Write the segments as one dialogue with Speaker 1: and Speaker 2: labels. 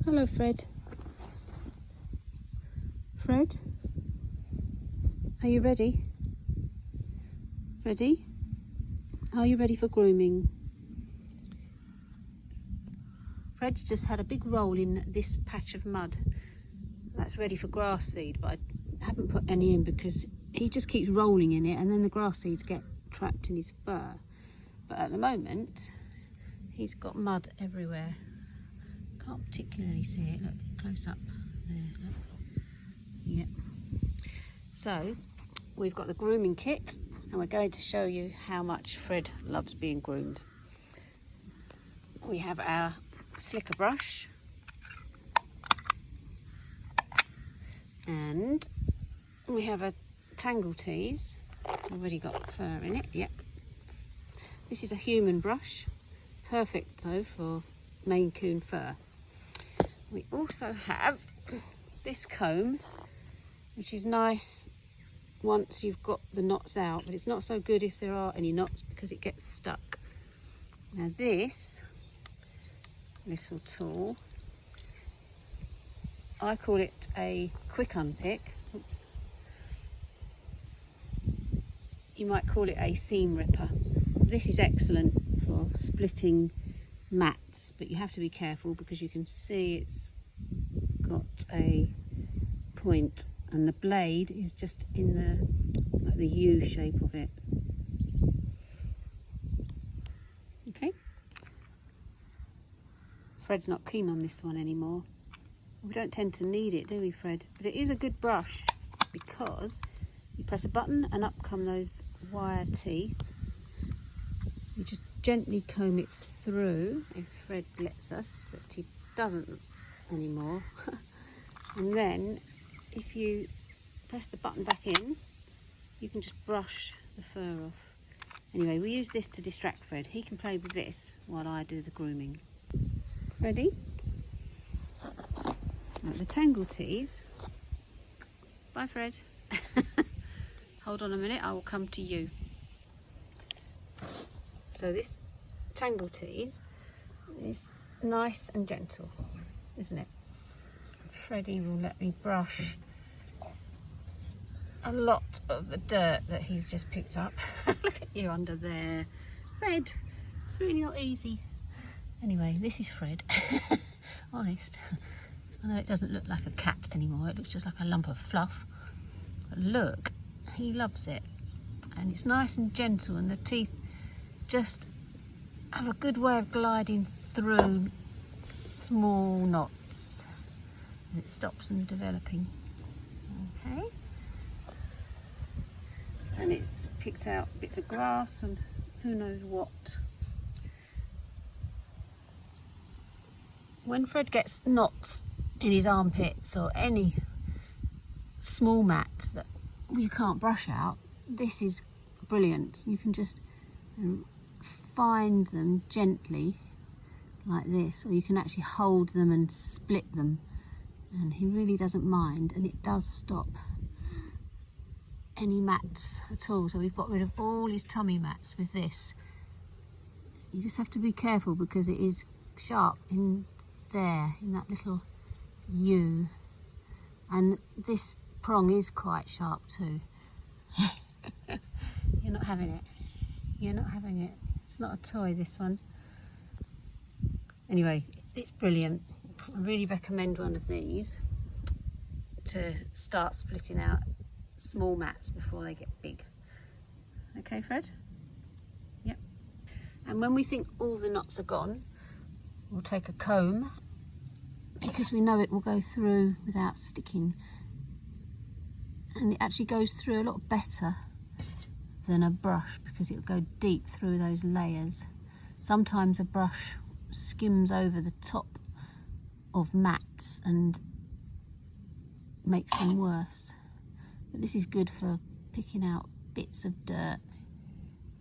Speaker 1: Hello, Fred. Fred? Are you ready? Ready? Are you ready for grooming? Fred's just had a big roll in this patch of mud. That's ready for grass seed, but I haven't put any in because he just keeps rolling in it and then the grass seeds get trapped in his fur. But at the moment, he's got mud everywhere. Can't particularly see it. Look, close up there. Look. Yeah. So we've got the grooming kit and we're going to show you how much Fred loves being groomed. We have our slicker brush and we have a tangle tease. It's already got fur in it. Yep. This is a human brush, perfect though for Maine Coon fur. We also have this comb, which is nice once you've got the knots out, but it's not so good if there are any knots because it gets stuck. Now this little tool, I call it a quick unpick. Oops. You might call it a seam ripper. This is excellent for splitting mats, but you have to be careful because you can see it's got a point and the blade is just in the U shape of it. Okay. Fred's not keen on this one anymore. We don't tend to need it, do we, Fred? But it is a good brush because you press a button and up come those wire teeth. You just gently comb it through if Fred lets us, but he doesn't anymore. And then if you press the button back in, you can just brush the fur off. Anyway, we use this to distract Fred. He can play with this while I do the grooming. Ready? Right, the tangle tease. Bye, Fred. Hold on a minute, I will come to you. So this tangle tease is nice and gentle, isn't it? Freddie will let me brush a lot of the dirt that he's just picked up. Look at you under there. Fred, it's really not easy. Anyway, this is Fred. Honest. I know it doesn't look like a cat anymore, it looks just like a lump of fluff. But look, he loves it. And it's nice and gentle and the teeth just have a good way of gliding through small knots. And it stops them developing. Okay. And it's picked out bits of grass and who knows what. When Fred gets knots in his armpits or any small mats that you can't brush out, this is brilliant. You can just find them gently like this, or you can actually hold them and split them, and he really doesn't mind, and it does stop any mats at all. So we've got rid of all his tummy mats with this. You just have to be careful because it is sharp in there, in that little U, and this prong is quite sharp too. You're not having it. You're not having it. It's not a toy, this one. Anyway, it's brilliant. I really recommend one of these to start splitting out small mats before they get big. Okay, Fred? Yep. And when we think all the knots are gone, we'll take a comb because we know it will go through without sticking. And it actually goes through a lot better than a brush because it'll go deep through those layers. Sometimes a brush skims over the top of mats and makes them worse. But this is good for picking out bits of dirt,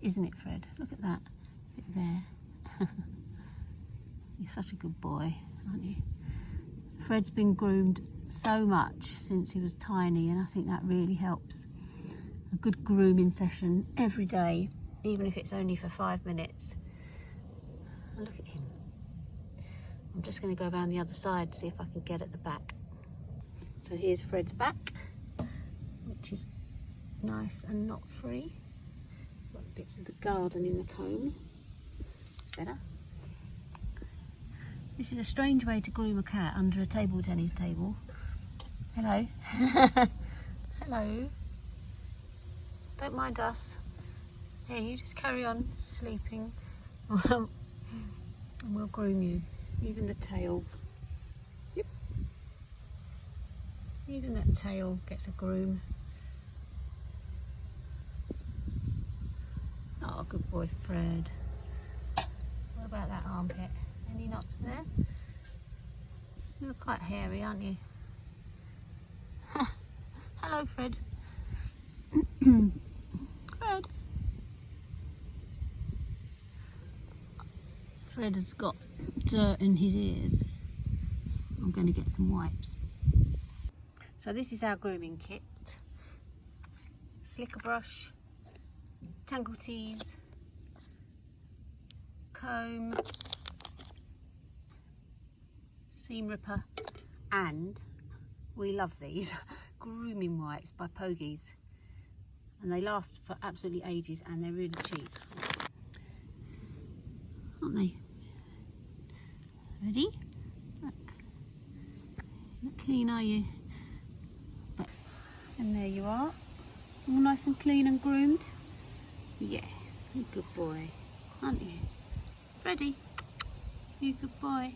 Speaker 1: isn't it, Fred? Look at that bit there. You're such a good boy, aren't you? Fred's been groomed so much since he was tiny, and I think that really helps. A good grooming session every day, even if it's only for 5 minutes. And look at him. I'm just going to go around the other side, see if I can get at the back. So here's Fred's back, which is nice and knot free. Got bits of the garden in the comb. It's better. This is a strange way to groom a cat, under a table tennis table. Hello. Hello. Don't mind us. Here, you just carry on sleeping and we'll groom you. Even the tail. Yep. Even that tail gets a groom. Oh, good boy, Fred. What about that armpit? Any knots there? You're quite hairy, aren't you? Hello, Fred. Fred. Fred has got dirt in his ears. I'm going to get some wipes. So this is our grooming kit. Slicker brush, tangle tease, comb, seam ripper, and we love these grooming wipes by Pogies, and they last for absolutely ages and they're really cheap, aren't they? Ready? Look. Not keen, are you? But, and there you are, all nice and clean and groomed. Yes, you good boy, aren't you? Freddie, you good boy.